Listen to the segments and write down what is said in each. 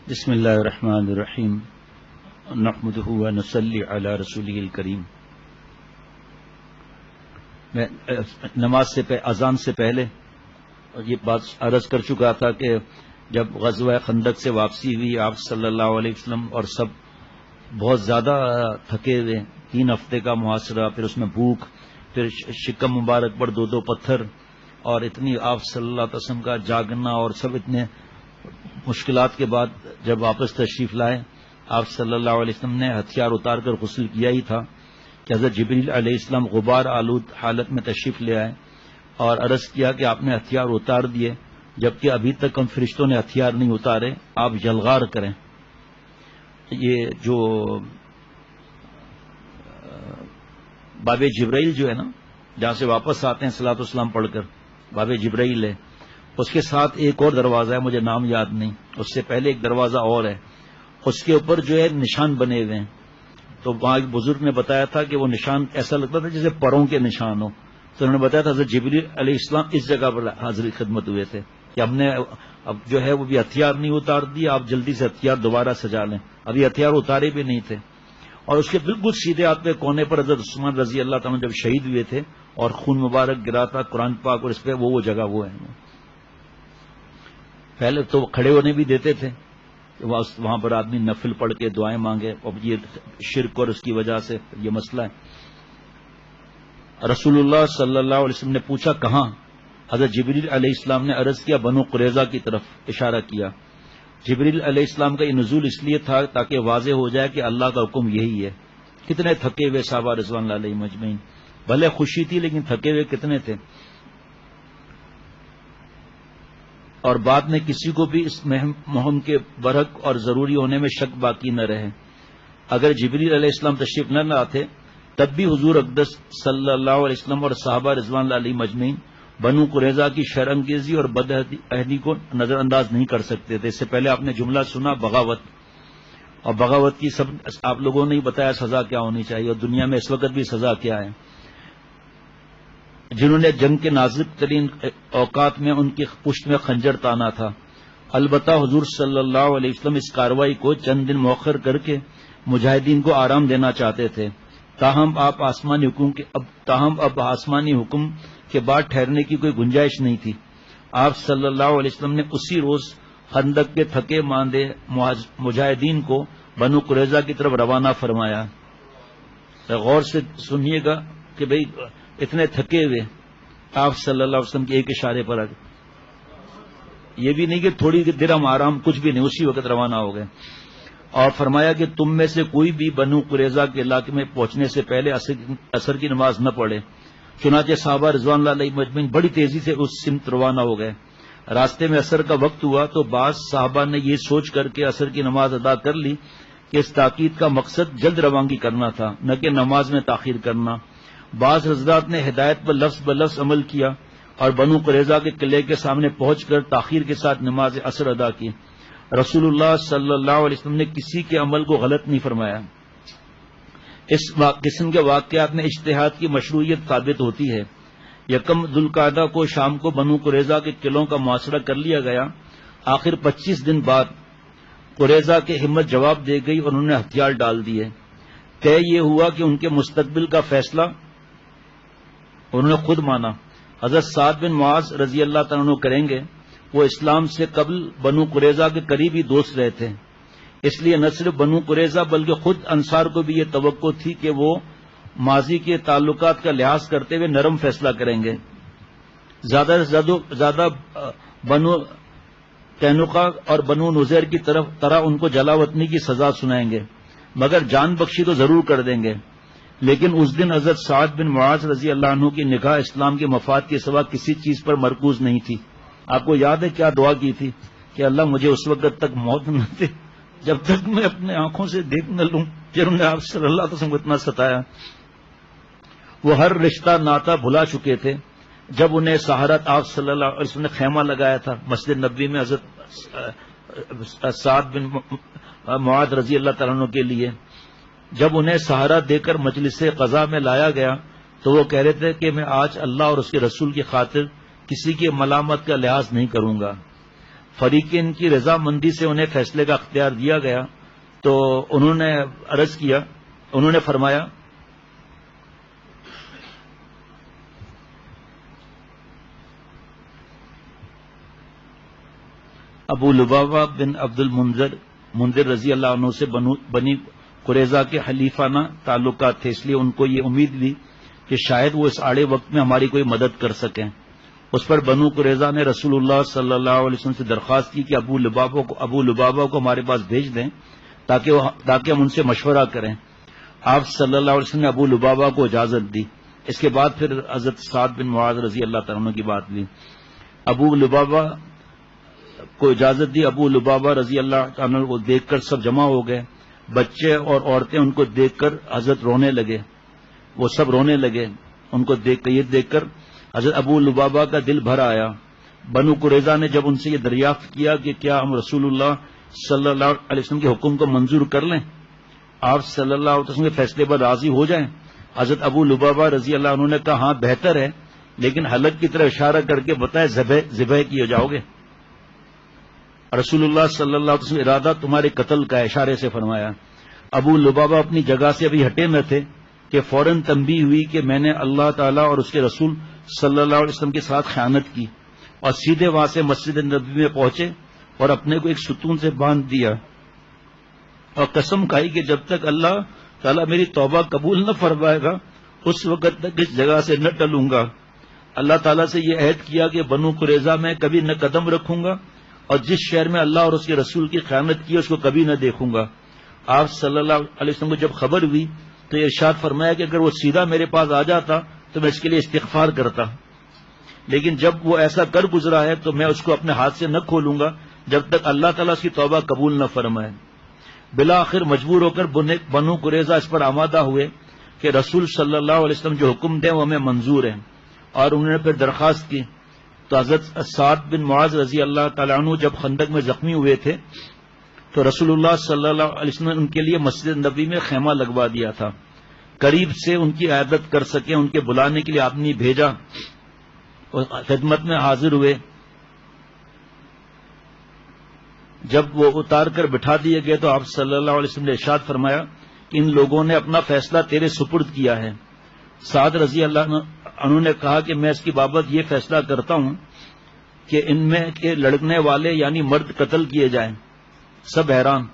بسم اللہ الرحمن الرحیم نحمدہ ونصلی علی رسولہ الکریم. میں نماز سے اذان سے پہلے یہ بات عرض کر چکا تھا کہ جب غزوہ خندق سے واپسی ہوئی آپ صلی اللہ علیہ وسلم اور سب بہت زیادہ تھکے ہوئے، 3 ہفتے کا محاصرہ، پھر اس میں بھوک، پھر شکم مبارک پر 2 پتھر، اور اتنی آپ صلی اللہ علیہ وسلم کا جاگنا، اور سب اتنے مشکلات کے بعد جب واپس تشریف لائے، آپ صلی اللہ علیہ وسلم نے ہتھیار اتار کر غسل کیا ہی تھا کہ حضرت جبریل علیہ السلام غبار آلود حالت میں تشریف لے آئے اور عرض کیا کہ آپ نے ہتھیار اتار دیے، جبکہ ابھی تک ہم فرشتوں نے ہتھیار نہیں اتارے، آپ یلغار کریں. یہ جو باب جبرائیل جو ہے نا، جہاں سے واپس آتے ہیں صلاۃ والسلام پڑھ کر، باب جبرائیل ہے، اس کے ساتھ ایک اور دروازہ ہے، مجھے نام یاد نہیں، اس سے پہلے ایک دروازہ اور ہے، اس کے اوپر جو ہے نشان بنے ہوئے ہیں. تو وہاں ایک بزرگ نے بتایا تھا کہ وہ نشان ایسا لگتا تھا جیسے پروں کے نشان ہو. تو انہوں نے بتایا تھا حضرت جبریل علیہ السلام اس جگہ پر حاضری خدمت ہوئے تھے کہ ہم نے اب جو ہے وہ بھی ہتھیار نہیں اتار دی، آپ جلدی سے ہتھیار دوبارہ سجا لیں. ابھی ہتھیار اتارے بھی نہیں تھے. اور اس کے بالکل سیدھے ہاتھ پہ کونے پر حضرت عثمان رضی اللہ تعالیٰ جب شہید ہوئے تھے اور خون مبارک گرا تھا قرآن پاک، اور اس پہ وہ جگہ وہ ہے. پہلے تو کھڑے ہونے بھی دیتے تھے، وہاں پر آدمی نفل پڑھ کے دعائیں مانگے، اب یہ شرک اور اس کی وجہ سے یہ مسئلہ ہے. رسول اللہ صلی اللہ علیہ وسلم نے پوچھا کہاں؟ حضرت جبریل علیہ السلام نے عرض کیا بنو قریظہ کی طرف اشارہ کیا. جبریل علیہ السلام کا یہ نزول اس لیے تھا تاکہ واضح ہو جائے کہ اللہ کا حکم یہی ہے. کتنے تھکے ہوئے صحابہ رضوان اللہ علیہم اجمعین، بھلے خوشی تھی لیکن تھکے ہوئے کتنے تھے. اور بعد میں کسی کو بھی اس مہم کے برحق اور ضروری ہونے میں شک باقی نہ رہے. اگر جبریل علیہ السلام تشریف نہ لاتے تب بھی حضور اقدس صلی اللہ علیہ وسلم اور صحابہ رضوان اللہ علیہم اجمعین بنو قریظہ کی شرانگیزی اور بدعہدی کو نظر انداز نہیں کر سکتے تھے. اس سے پہلے آپ نے جملہ سنا بغاوت، اور بغاوت کی سب آپ لوگوں نے ہی بتایا سزا کیا ہونی چاہیے، اور دنیا میں اس وقت بھی سزا کیا ہے. جنہوں نے جنگ کے نازک ترین اوقات میں ان کی پشت میں خنجر تانا تھا. البتہ حضور صلی اللہ علیہ وسلم اس کارروائی کو چند دن مؤخر کر کے مجاہدین کو آرام دینا چاہتے تھے. تاہم اب آسمانی حکم کے بعد ٹھہرنے کی کوئی گنجائش نہیں تھی. آپ صلی اللہ علیہ وسلم نے اسی روز خندق کے تھکے ماندے مجاہدین کو بنو قریظہ کی طرف روانہ فرمایا. غور سے سنیے گا کہ بھئی اتنے تھکے ہوئے آپ صلی اللہ علیہ وسلم کے ایک اشارے پر یہ بھی نہیں کہ تھوڑی دیر ہم آرام، کچھ بھی نہیں، اسی وقت روانہ ہو گئے. اور فرمایا کہ تم میں سے کوئی بھی بنو قریظہ کے علاقے میں پہنچنے سے پہلے عصر کی نماز نہ پڑھے. چنانچہ صحابہ رضوان اللہ علیہ مجمعین بڑی تیزی سے اس سمت روانہ ہو گئے. راستے میں عصر کا وقت ہوا تو بعض صحابہ نے یہ سوچ کر کے عصر کی نماز ادا کر لی کہ اس تاکید کا مقصد جلد روانگی کرنا تھا، نہ کہ نماز میں تاخیر کرنا. بعض حضرات نے ہدایت پر لفظ بلفظ عمل کیا اور بنو قریظہ کے قلعے کے سامنے پہنچ کر تاخیر کے ساتھ نماز عصر ادا کی. رسول اللہ صلی اللہ علیہ وسلم نے کسی کے عمل کو غلط نہیں فرمایا. اس قسم کے واقعات میں اجتہاد کی مشروعیت ثابت ہوتی ہے. یکم ذوالقعدہ کو شام کو بنو قریظہ کے قلعوں کا محاصرہ کر لیا گیا. آخر 25 دن بعد قریظہ کے ہمت جواب دے گئی اور انہوں نے ہتھیار ڈال دیے. طے یہ ہوا کہ ان کے مستقبل کا فیصلہ انہوں نے خود مانا. حضرت سعد بن معاذ رضی اللہ تعالیٰ عنہ کریں گے. وہ اسلام سے قبل بنو قریظہ کے قریبی دوست رہے تھے، اس لیے نہ صرف بنو قریظہ بلکہ خود انصار کو بھی یہ توقع تھی کہ وہ ماضی کے تعلقات کا لحاظ کرتے ہوئے نرم فیصلہ کریں گے. زیادہ سے زیادہ بنو قینقاع اور بنو نذیر کی طرح ان کو جلا وطنی کی سزا سنائیں گے، مگر جان بخشی تو ضرور کر دیں گے. لیکن اس دن حضرت سعد بن معاذ رضی اللہ عنہ کی نگاہ اسلام کے مفاد کے سوا کسی چیز پر مرکوز نہیں تھی. آپ کو یاد ہے کیا دعا کی تھی کہ اللہ مجھے اس وقت تک موت نہ دے جب تک میں اپنے آنکھوں سے دیکھ نہ لوں. جنہوں نے آپ صلی اللہ علیہ وسلم کو اتنا ستایا. وہ ہر رشتہ ناتا بھلا چکے تھے. جب انہیں سہارت آپ صلی اللہ علیہ وسلم نے خیمہ لگایا تھا مسجد نبوی میں حضرت سعد بن معاذ رضی اللہ تعالیٰ عنہ کے لیے، جب انہیں سہارا دے کر مجلس قضا میں لایا گیا تو وہ کہہ رہے تھے کہ میں آج اللہ اور اس کے رسول کی خاطر کسی کی ملامت کا لحاظ نہیں کروں گا. فریقین کی رضامندی سے انہیں فیصلے کا اختیار دیا گیا تو انہوں نے عرض کیا، انہوں نے فرمایا ابو لبابہ بن عبد المنذر رضی اللہ عنہ سے بنی قریظہ کے حلیفانہ تعلقات تھے، اس لیے ان کو یہ امید تھی کہ شاید وہ اس آڑے وقت میں ہماری کوئی مدد کر سکیں۔ اس پر بنو قریظہ نے رسول اللہ صلی اللہ علیہ وسلم سے درخواست کی کہ ابو لبابہ کو ہمارے پاس بھیج دیں تاکہ ہم ان سے مشورہ کریں۔ آپ صلی اللہ علیہ وسلم نے ابو لبابہ کو اجازت دی۔ اس کے بعد پھر حضرت سعد بن معاذ رضی اللہ تعالیٰ عنہ کی بات لی، ابو لبابہ کو اجازت دی۔ ابو لبابہ رضی اللہ عنہ کو دیکھ کر سب جمع ہو گئے، بچے اور عورتیں ان کو دیکھ کر حضرت رونے لگے، وہ سب رونے لگے ان کو دیکھ کر حضرت ابو لبابہ کا دل بھر آیا۔ بنو قریظہ نے جب ان سے یہ دریافت کیا کہ کیا ہم رسول اللہ صلی اللہ علیہ وسلم کے حکم کو منظور کر لیں، آپ صلی اللہ علیہ وسلم کے فیصلے پر راضی ہو جائیں، حضرت ابو لبابہ رضی اللہ عنہ نے کہا ہاں بہتر ہے، لیکن حلق کی طرف اشارہ کر کے بتائے ذبح کیے جاؤ گے۔ رسول اللہ صلی اللہ علیہ وسلم ارادہ تمہارے قتل کا اشارے سے فرمایا۔ ابو لبابہ اپنی جگہ سے ابھی ہٹے نہ تھے کہ فوراً تنبیہ ہوئی کہ میں نے اللہ تعالیٰ اور اس کے رسول صلی اللہ علیہ وسلم کے ساتھ خیانت کی، اور سیدھے وہاں سے مسجد نبوی میں پہنچے اور اپنے کو ایک ستون سے باندھ دیا اور قسم کھائی کہ جب تک اللہ تعالیٰ میری توبہ قبول نہ فرمائے گا اس وقت تک اس جگہ سے نہ ٹلوں گا۔ اللہ تعالیٰ سے یہ عہد کیا کہ بنو قریظہ میں کبھی نہ قدم رکھوں گا، اور جس شہر میں اللہ اور اس کے رسول کی خیانت کی اس کو کبھی نہ دیکھوں گا۔ آپ صلی اللہ علیہ وسلم کو جب خبر ہوئی تو ارشاد فرمایا کہ اگر وہ سیدھا میرے پاس آ جاتا تو میں اس کے لیے استغفار کرتا، لیکن جب وہ ایسا کر گزرا ہے تو میں اس کو اپنے ہاتھ سے نہ کھولوں گا جب تک اللہ تعالیٰ اس کی توبہ قبول نہ فرمائے۔ بالآخر مجبور ہو کر بنو قریظہ اس پر آمادہ ہوئے کہ رسول صلی اللہ علیہ وسلم جو حکم دیں وہ ہمیں منظور ہے، اور انہوں نے پھر درخواست کی تو حضرت سعد بن معاذ رضی اللہ تعالیٰ عنہ جب خندق میں زخمی ہوئے تھے تو رسول اللہ صلی اللہ علیہ وسلم نے ان کے لیے مسجد نبوی میں خیمہ لگوا دیا تھا، قریب سے ان کی عیادت کر سکیں، ان کے بلانے کے لیے آدمی بھیجا اور خدمت میں حاضر ہوئے۔ جب وہ اتار کر بٹھا دیے گئے تو آپ صلی اللہ علیہ وسلم نے ارشاد فرمایا کہ ان لوگوں نے اپنا فیصلہ تیرے سپرد کیا ہے۔ سعد رضی اللہ عنہ نے کہا کہ میں اس کی بابت یہ فیصلہ کرتا ہوں کہ ان میں کے لڑنے والے یعنی مرد قتل کیے جائیں۔ سب حیران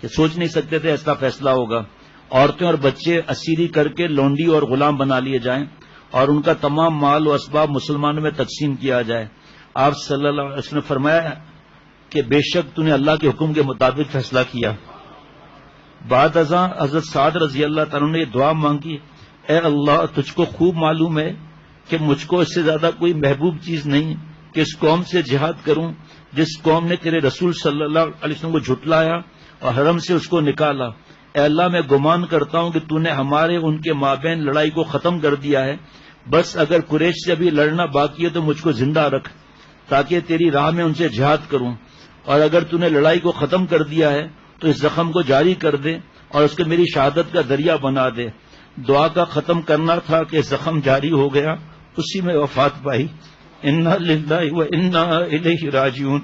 کہ سوچ نہیں سکتے تھے ایسا فیصلہ ہوگا۔ عورتیں اور بچے اسیری کر کے لونڈی اور غلام بنا لیے جائیں اور ان کا تمام مال و اسباب مسلمانوں میں تقسیم کیا جائے۔ آپ صلی اللہ علیہ وسلم نے فرمایا کہ بے شک تو نے اللہ کے حکم کے مطابق فیصلہ کیا۔ بعد ازاں حضرت سعد رضی اللہ تعالیٰ نے یہ دعا مانگی، اے اللہ تجھ کو خوب معلوم ہے کہ مجھ کو اس سے زیادہ کوئی محبوب چیز نہیں کہ اس قوم سے جہاد کروں جس قوم نے تیرے رسول صلی اللہ علیہ وسلم کو جھٹلایا اور حرم سے اس کو نکالا۔ اے اللہ میں گمان کرتا ہوں کہ تو نے ہمارے ان کے مابین لڑائی کو ختم کر دیا ہے، بس اگر قریش سے ابھی لڑنا باقی ہے تو مجھ کو زندہ رکھ تاکہ تیری راہ میں ان سے جہاد کروں، اور اگر تو نے لڑائی کو ختم کر دیا ہے تو اس زخم کو جاری کر دے اور اس کو میری شہادت کا ذریعہ بنا دے۔ دعا کا ختم کرنا تھا کہ زخم جاری ہو گیا، اسی میں وفات پائی۔ انا للہ و انا الیہ راجعون۔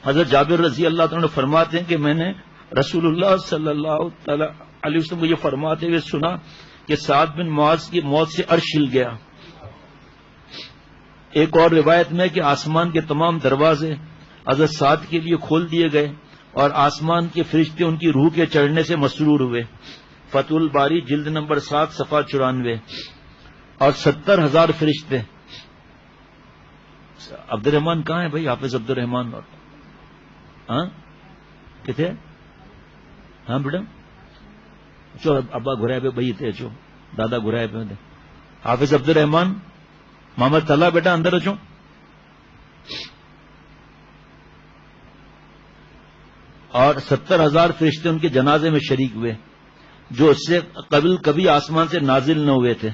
حضرت جابر رضی اللہ تعالیٰ فرماتے ہیں کہ میں نے رسول اللہ صلی اللہ تعالیٰ علیہ وسلم کو یہ فرماتے ہوئے سنا کہ سعد بن معاذ کی موت سے عرش ہل گیا۔ ایک اور روایت میں کہ آسمان کے تمام دروازے حضرت سعد کے لیے کھول دیے گئے اور آسمان کے فرشتے ان کی روح کے چڑھنے سے مسرور ہوئے۔ فتح الباری جلد نمبر 7 صفحہ 94۔ اور 70,000 فرشتے۔ عبد الرحمان کہاں ہے بھائی؟ حافظ عبد الرحمان ہاں کتنے؟ ہاں بیٹا چو ابا گھرائے پہ بھائی تھے، چو دادا گھرائے پہ حافظ عبد الرحمان محمد طلحہ بیٹا اندر اچو۔ اور 70,000 فرشتے ان کے جنازے میں شریک ہوئے جو اس سے قبل کبھی آسمان سے نازل نہ ہوئے تھے،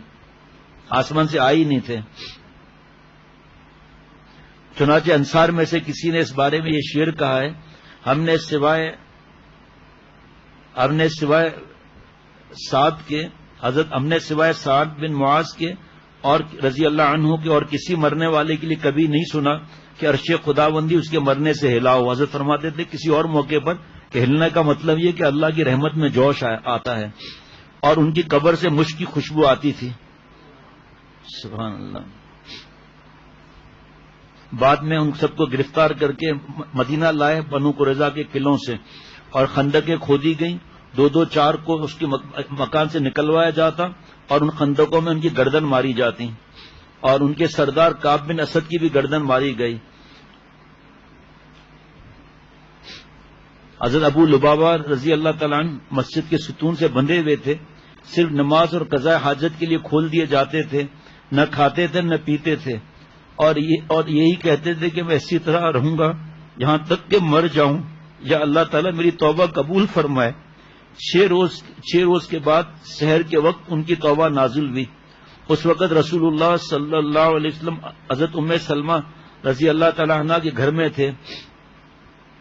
آسمان سے آئی نہیں تھے۔ چنانچہ انصار میں سے کسی نے اس بارے میں یہ شعر کہا ہے، ہم نے سوائے سعد بن معاذ کے اور رضی اللہ عنہ کے اور کسی مرنے والے کے لیے کبھی نہیں سنا کہ عرش خداوندی اس کے مرنے سے ہلا ہو. حضرت فرماتے تھے کسی اور موقع پر کہ ہلنے کا مطلب یہ کہ اللہ کی رحمت میں جوش آتا ہے. اور ان کی قبر سے مشک کی خوشبو آتی تھی. سبحان اللہ. بعد میں ان سب کو گرفتار کر کے مدینہ لائے بنو قریظہ کے قلعوں سے، اور خندقیں کھودی گئیں. 2-4 کو اس کے مکان سے نکلوایا جاتا اور ان خندقوں میں ان کی گردن ماری جاتی، اور ان کے سردار کعب بن اسد کی بھی گردن ماری گئی. حضرت ابو لبابہ رضی اللہ تعالیٰ عنہ مسجد کے ستون سے بندھے ہوئے تھے، صرف نماز اور قضاء حاجت کے لیے کھول دیے جاتے تھے، نہ کھاتے تھے نہ پیتے تھے، اور یہی کہتے تھے کہ میں اسی طرح رہوں گا یہاں تک کہ مر جاؤں یا اللہ تعالیٰ میری توبہ قبول فرمائے. 6 روز کے بعد سحر کے وقت ان کی توبہ نازل ہوئی. اس وقت رسول اللہ صلی اللہ علیہ وسلم حضرت ام سلمہ رضی اللہ تعالیٰ عنہ کے گھر میں تھے.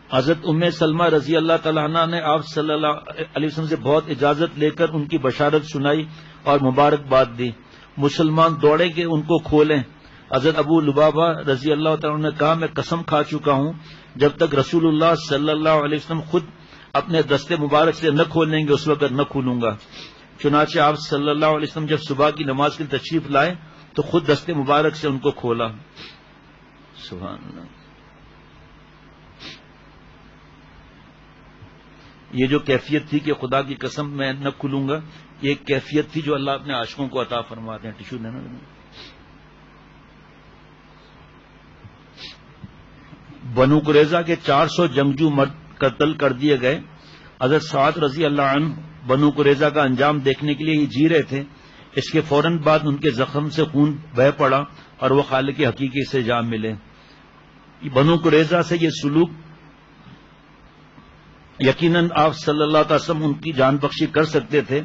حضرت ام سلمہ رضی اللہ تعالیٰ عنہ نے آپ صلی اللہ علیہ وسلم سے بہت اجازت لے کر ان کی بشارت سنائی اور مبارکباد دی. مسلمان دوڑے کہ ان کو کھولیں. حضرت ابو لبابہ رضی اللہ تعالیٰ عنہ نے کہا میں قسم کھا چکا ہوں جب تک رسول اللہ صلی اللہ علیہ وسلم خود اپنے دستے مبارک سے نہ کھولیں گے اس وقت نہ کھولوں گا. چنانچہ آپ صلی اللہ علیہ وسلم جب صبح کی نماز کی تشریف لائے تو خود دستے مبارک سے ان کو کھولا. سبحان اللہ. یہ جو کیفیت تھی کہ خدا کی قسم میں نہ کھلوں گا، یہ ایک کیفیت تھی جو اللہ اپنے عاشقوں کو عطا فرماتے ہیں. ٹیشو دینا. بنو قریظہ کے 400 جنگجو مرد قتل کر دیے گئے. حضرت سعد رضی اللہ عنہ بنو قریظہ کا انجام دیکھنے کے لیے ہی جی رہے تھے. اس کے فوراً بعد ان کے زخم سے خون بہہ پڑا اور وہ خالق حقیقی سے جا ملے. بنو قریظہ سے یہ سلوک یقیناً آپ صلی اللہ علیہ وسلم ان کی جان بخشی کر سکتے تھے،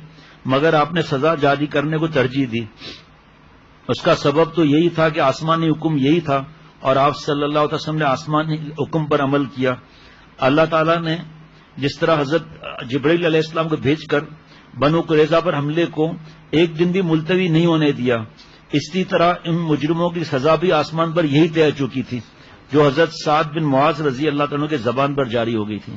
مگر آپ نے سزا جاری کرنے کو ترجیح دی. اس کا سبب تو یہی تھا کہ آسمانی حکم یہی تھا اور آپ صلی اللہ علیہ وسلم نے آسمانی حکم پر عمل کیا. اللہ تعالیٰ نے جس طرح حضرت جبرائیل علیہ السلام کو بھیج کر بنو قریظہ پر حملے کو ایک دن بھی ملتوی نہیں ہونے دیا، اسی طرح ان مجرموں کی سزا بھی آسمان پر یہی طے چکی تھی جو حضرت سعد بن معاذ رضی اللہ عنہ کے زبان پر جاری ہو گئی تھی.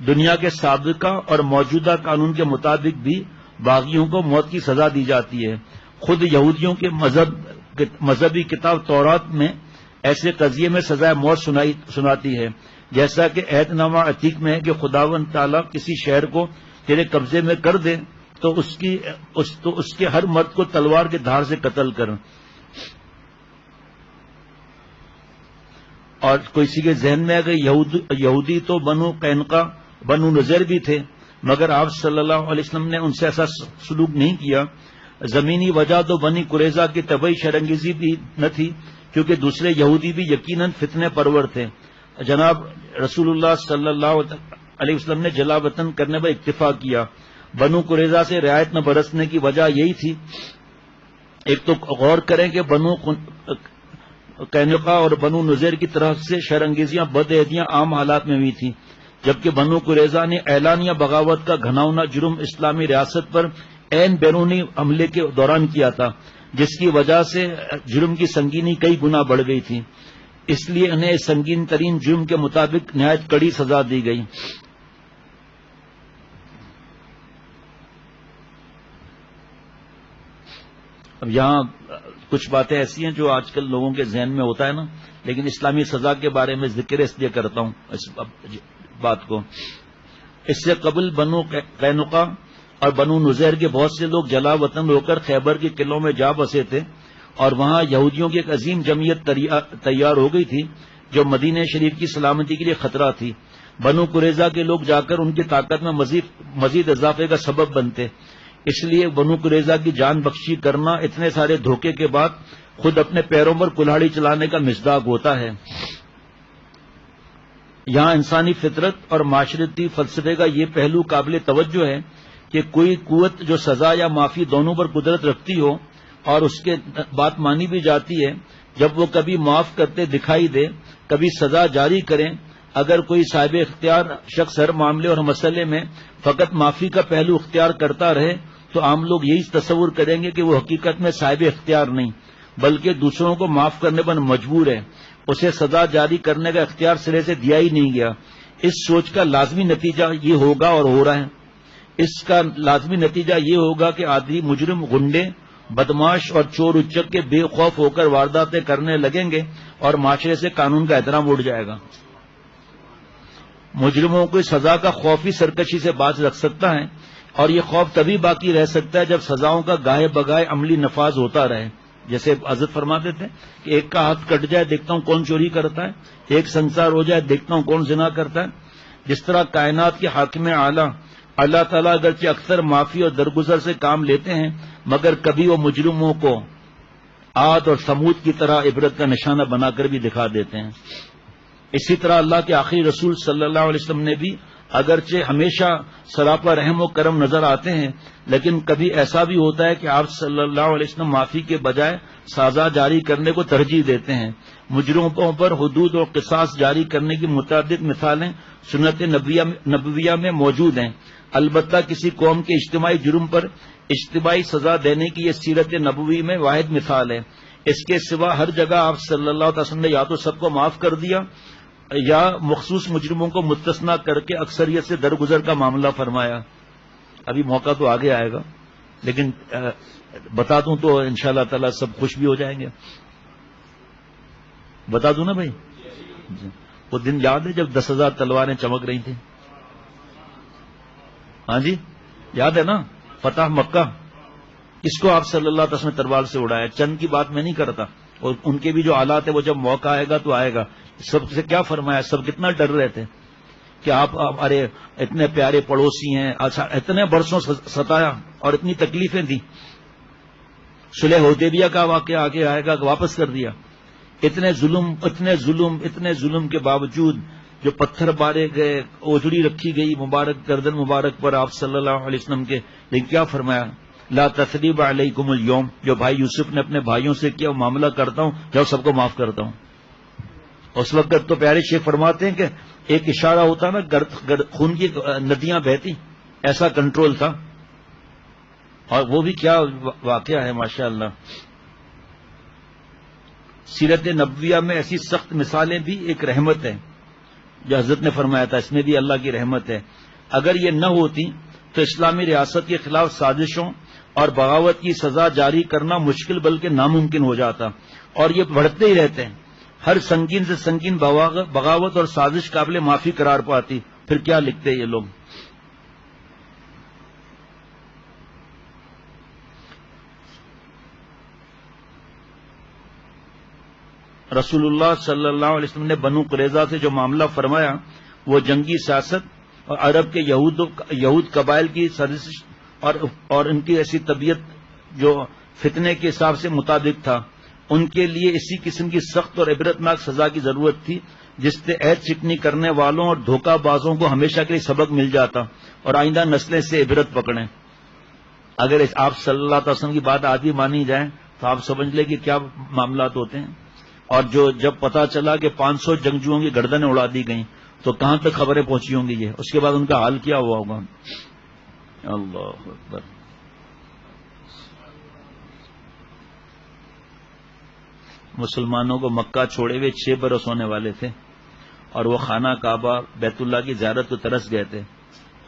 دنیا کے سابقہ اور موجودہ قانون کے مطابق بھی باغیوں کو موت کی سزا دی جاتی ہے. خود یہودیوں کے مذہبی کتاب تورات میں ایسے قضیے میں سزائے موت سناتی ہے، جیسا کہ عہد نامہ عتیق میں ہے کہ خداوند تعالیٰ کسی شہر کو تیرے قبضے میں کر دے تو اس کے ہر مرد کو تلوار کے دھار سے قتل کر. اور کسی کے ذہن میں اگر یہودی تو بنو قینقاع بنو نذیر بھی تھے، مگر آپ صلی اللہ علیہ وسلم نے ان سے ایسا سلوک نہیں کیا. زمینی وجہ تو بنی قریظہ کی طبعی شرانگیزی بھی نہ تھی، کیونکہ دوسرے یہودی بھی یقیناً فتنے پرور تھے. جناب رسول اللہ صلی اللہ علیہ وسلم نے جلا وطن کرنے پر اکتفا کیا. بنو قریظہ سے رعایت نہ برتنے کی وجہ یہی تھی. ایک تو غور کریں کہ بنو قینقاع اور بنو نذیر کی طرف سے شرانگیزیاں بدعہدیاں عام حالات میں ہوئی تھیں، جبکہ بنو قریظہ نے اعلانیہ بغاوت کا گھناؤنا جرم اسلامی ریاست پر عین بیرونی حملے کے دوران کیا تھا، جس کی وجہ سے جرم کی سنگینی کئی گنا بڑھ گئی تھی. اس لیے انہیں سنگین ترین جرم کے مطابق نہایت کڑی سزا دی گئی. اب یہاں کچھ باتیں ایسی ہیں جو آج کل لوگوں کے ذہن میں ہوتا ہے نا، لیکن اسلامی سزا کے بارے میں ذکر اس لیے کرتا ہوں اس بات کو. اس سے قبل بنو قینقاع اور بنو نذیر کے بہت سے لوگ جلا وطن ہو کر خیبر کے قلعوں میں جا بسے تھے، اور وہاں یہودیوں کی ایک عظیم جمعیت تیار ہو گئی تھی جو مدینہ شریف کی سلامتی کے لیے خطرہ تھی. بنو قریظہ کے لوگ جا کر ان کی طاقت میں مزید اضافے کا سبب بنتے. اس لیے بنو قریظہ کی جان بخشی کرنا اتنے سارے دھوکے کے بعد خود اپنے پیروں پر کلہاڑی چلانے کا مصداق ہوتا ہے. یہاں انسانی فطرت اور معاشرتی فلسفے کا یہ پہلو قابل توجہ ہے کہ کوئی قوت جو سزا یا معافی دونوں پر قدرت رکھتی ہو اور اس کے بات مانی بھی جاتی ہے، جب وہ کبھی معاف کرتے دکھائی دے کبھی سزا جاری کریں، اگر کوئی صاحب اختیار شخص ہر معاملے اور مسئلے میں فقط معافی کا پہلو اختیار کرتا رہے تو عام لوگ یہی تصور کریں گے کہ وہ حقیقت میں صاحب اختیار نہیں بلکہ دوسروں کو معاف کرنے پر مجبور ہے. اسے سزا جاری کرنے کا اختیار سرے سے دیا ہی نہیں گیا. اس سوچ کا لازمی نتیجہ یہ ہوگا اور ہو رہا ہے. اس کا لازمی نتیجہ یہ ہوگا کہ آدھی مجرم غنڈے بدماش اور چور اچک کے بے خوف ہو کر وارداتیں کرنے لگیں گے اور معاشرے سے قانون کا احترام اٹھ جائے گا. مجرموں کو سزا کا خوف ہی سرکشی سے باز رکھ سکتا ہے اور یہ خوف تبھی باقی رہ سکتا ہے جب سزاؤں کا گاہے بگائے عملی نفاذ ہوتا رہے. جیسے حضرت فرماتے تھے کہ ایک کا ہاتھ کٹ جائے دیکھتا ہوں کون چوری کرتا ہے، ایک سنسار ہو جائے دیکھتا ہوں کون زنا کرتا ہے. جس طرح کائنات کے حاکم اعلیٰ اللہ تعالیٰ اگرچہ اکثر معافی اور درگزر سے کام لیتے ہیں مگر کبھی وہ مجرموں کو عاد اور ثمود کی طرح عبرت کا نشانہ بنا کر بھی دکھا دیتے ہیں. اسی طرح اللہ کے آخری رسول صلی اللہ علیہ وسلم نے بھی اگرچہ ہمیشہ سراپا رحم و کرم نظر آتے ہیں لیکن کبھی ایسا بھی ہوتا ہے کہ آپ صلی اللہ علیہ وسلم معافی کے بجائے سزا جاری کرنے کو ترجیح دیتے ہیں. مجرموں پر حدود اور قصاص جاری کرنے کی متعدد مثالیں سنت نبویہ میں موجود ہیں. البتہ کسی قوم کے اجتماعی جرم پر اجتماعی سزا دینے کی یہ سیرت نبوی میں واحد مثال ہے. اس کے سوا ہر جگہ آپ صلی اللہ علیہ وسلم نے یا تو سب کو معاف کر دیا یا مخصوص مجرموں کو مستثنیٰ کر کے اکثریت سے درگزر کا معاملہ فرمایا. ابھی موقع تو آگے آئے گا لیکن بتا دوں تو انشاءاللہ تعالی سب خوش بھی ہو جائیں گے. بتا دوں نا بھائی، وہ دن یاد ہے جب 10,000 تلواریں چمک رہی تھیں؟ ہاں جی یاد ہے نا، فتح مکہ. اس کو آپ صلی اللہ علیہ وسلم نے تلوار سے اڑایا. چند کی بات میں نہیں کرتا، اور ان کے بھی جو حالات ہیں وہ جب موقع آئے گا تو آئے گا. سب سے کیا فرمایا، سب کتنا ڈر رہے تھے کہ آپ ہمارے اتنے پیارے پڑوسی ہیں، اچھا اتنے برسوں ستایا اور اتنی تکلیفیں دی. صلح حدیبیہ کا واقعہ آگے آئے گا، واپس کر دیا. اتنے ظلم کے باوجود جو پتھر مارے گئے، اوجڑی رکھی گئی مبارک گردن مبارک پر آپ صلی اللہ علیہ وسلم کے، لیکن کیا فرمایا، لا تثریب علیکم اليوم. جو بھائی یوسف نے اپنے بھائیوں سے کیا وہ معاملہ کرتا ہوں، جب سب کو معاف کرتا ہوں. اس وقت تو پیارے شیخ فرماتے ہیں کہ ایک اشارہ ہوتا نا خون کی ندیاں بہتی، ایسا کنٹرول تھا. اور وہ بھی کیا واقعہ ہے ماشاءاللہ. سیرت نبویہ میں ایسی سخت مثالیں بھی ایک رحمت ہے جو حضرت نے فرمایا تھا، اس میں بھی اللہ کی رحمت ہے. اگر یہ نہ ہوتی تو اسلامی ریاست کے خلاف سازشوں اور بغاوت کی سزا جاری کرنا مشکل بلکہ ناممکن ہو جاتا، اور یہ بڑھتے ہی رہتے ہیں. ہر سنگین سے سنگین بغاوت اور سازش قابل معافی قرار پاتی. پھر کیا لکھتے یہ لوگ. رسول اللہ صلی اللہ علیہ وسلم نے بنو قریظہ سے جو معاملہ فرمایا وہ جنگی سیاست اور عرب کے یہود قبائل کی سازش اور ان کی ایسی طبیعت جو فتنے کے حساب سے مطابق تھا. ان کے لیے اسی قسم کی سخت اور عبرتناک سزا کی ضرورت تھی جس سے عہد چکنی کرنے والوں اور دھوکہ بازوں کو ہمیشہ کے لیے سبق مل جاتا اور آئندہ نسلیں سے عبرت پکڑیں. اگر آپ صلی اللہ علیہ وسلم کی بات آدھی مانی جائے تو آپ سمجھ لیں کہ کیا معاملات ہوتے ہیں. اور جب پتا چلا کہ 500 جنگجوؤں کی گردنیں اڑا دی گئیں تو کہاں تک خبریں پہنچی ہوں گی یہ، اس کے بعد ان کا حال کیا ہوا ہوگا. اللہ اکبر. مسلمانوں کو مکہ چھوڑے ہوئے 6 برس ہونے والے تھے اور وہ خانہ کعبہ بیت اللہ کی زیارت کو ترس گئے تھے.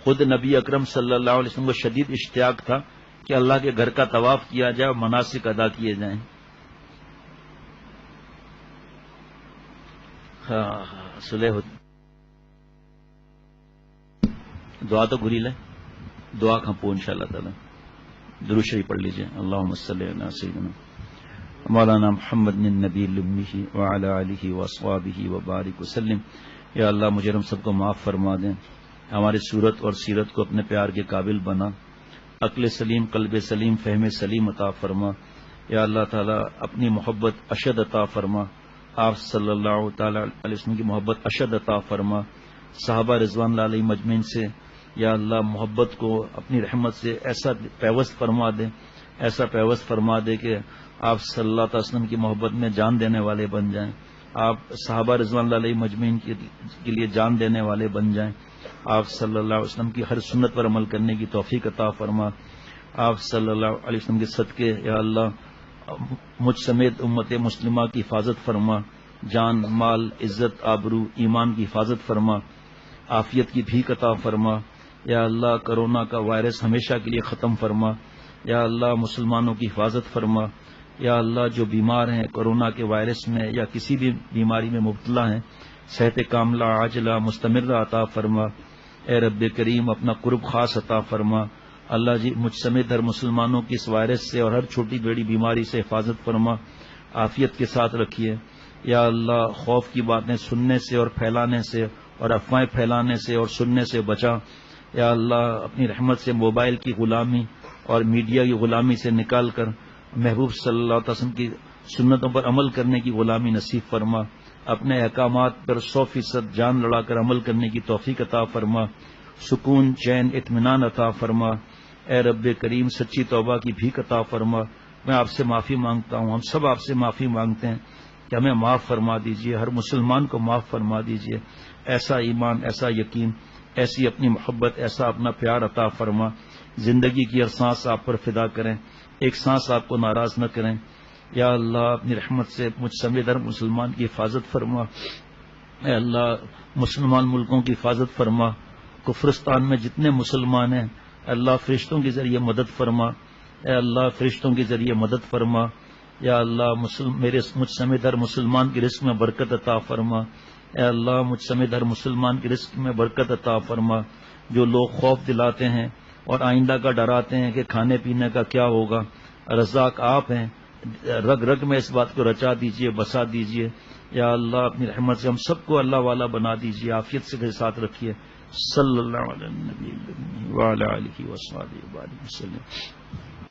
خود نبی اکرم صلی اللہ علیہ وسلم کو شدید اشتیاق تھا کہ اللہ کے گھر کا طواف کیا جائے اور مناسک ادا کیے جائیں. صلح دعا تو گری لے، دعا کھپو انشاءاللہ تعالی. درود شریف پڑھ لیجئے. اللہم صلی علی سیدنا مولانا محمد النبی المی وعلی آلہ واصحابہ وبارک وسلم. یا اللہ مجھے ہم سب کو معاف فرما دیں، ہماری صورت اور سیرت کو اپنے پیار کے قابل بنا، عقل سلیم قلب سلیم فہم سلیم عطا فرما. یا اللہ تعالی اپنی محبت اشد عطا فرما، آپ صلی اللہ تعالی علیہ وسلم کی محبت اشد عطا فرما. صحابہ رضوان اللہ علیہ مجمعین سے یا اللہ محبت کو اپنی رحمت سے ایسا پیوست فرما دے، ایسا پیوست فرما دے کہ آپ صلی اللہ علیہ وسلم کی محبت میں جان دینے والے بن جائیں. آپ صحابہ رضوان اللہ علیہ مجمعین کے لیے جان دینے والے بن جائیں. آپ صلی اللہ علیہ وسلم کی ہر سنت پر عمل کرنے کی توفیق عطا فرما. آپ صلی اللہ علیہ وسلم کے صدقے یا اللہ مجھ سمیت امت مسلمہ کی حفاظت فرما. جان مال عزت آبرو ایمان کی حفاظت فرما، عافیت کی بھیک عطا فرما۔ یا اللہ کرونا کا وائرس ہمیشہ کے لیے ختم فرما۔ یا اللہ مسلمانوں کی حفاظت فرما۔ یا اللہ جو بیمار ہیں کرونا کے وائرس میں یا کسی بھی بیماری میں مبتلا ہیں، صحت کاملہ عاجلہ مستمرہ عطا فرما۔ اے رب کریم اپنا قرب خاص عطا فرما۔ اللہ جی مجھ سمیت ہر مسلمانوں کی اس وائرس سے اور ہر چھوٹی بڑی بیماری سے حفاظت فرما، عافیت کے ساتھ رکھیے۔ یا اللہ خوف کی باتیں سننے سے اور پھیلانے سے اور افواہیں پھیلانے سے اور سننے سے بچا۔ یا اللہ اپنی رحمت سے موبائل کی غلامی اور میڈیا کی غلامی سے نکال کر محبوب صلی اللہ علیہ وسلم کی سنتوں پر عمل کرنے کی غلامی نصیب فرما۔ اپنے احکامات پر 100% جان لڑا کر عمل کرنے کی توفیق عطا فرما، سکون چین اطمینان عطا فرما۔ اے رب کریم سچی توبہ کی بھیک عطا فرما۔ میں آپ سے معافی مانگتا ہوں، ہم سب آپ سے معافی مانگتے ہیں کہ ہمیں معاف فرما دیجئے، ہر مسلمان کو معاف فرما دیجئے۔ ایسا ایمان، ایسا یقین، ایسی اپنی محبت، ایسا اپنا پیار عطا فرما، زندگی کی ہر سانس آپ پر فدا کریں، ایک سانس آپ کو ناراض نہ کریں۔ یا اللہ اپنی رحمت سے مجھ سمیت ہر مسلمان کی حفاظت فرما۔ اے اللہ مسلمان ملکوں کی حفاظت فرما، کفرستان میں جتنے مسلمان ہیں اللہ فرشتوں کے ذریعے مدد فرما۔ اے اللہ فرشتوں کے ذریعے مدد فرما۔ یا اللہ مجھ سمیت ہر مسلمان کی رزق میں برکت عطا فرما۔ اے اللہ مجھ سمیت ہر مسلمان کی رزق میں برکت عطا فرما۔ جو لوگ خوف دلاتے ہیں اور آئندہ کا ڈراتے ہیں کہ کھانے پینے کا کیا ہوگا، رزاق آپ ہیں، رگ رگ میں اس بات کو رچا دیجئے، بسا دیجئے۔ یا اللہ اپنی رحمت سے ہم سب کو اللہ والا بنا دیجئے، عافیت سے ساتھ رکھیے۔ صلی اللہ علیہ وسلم وعلی آلہ وصحبہ وسلم۔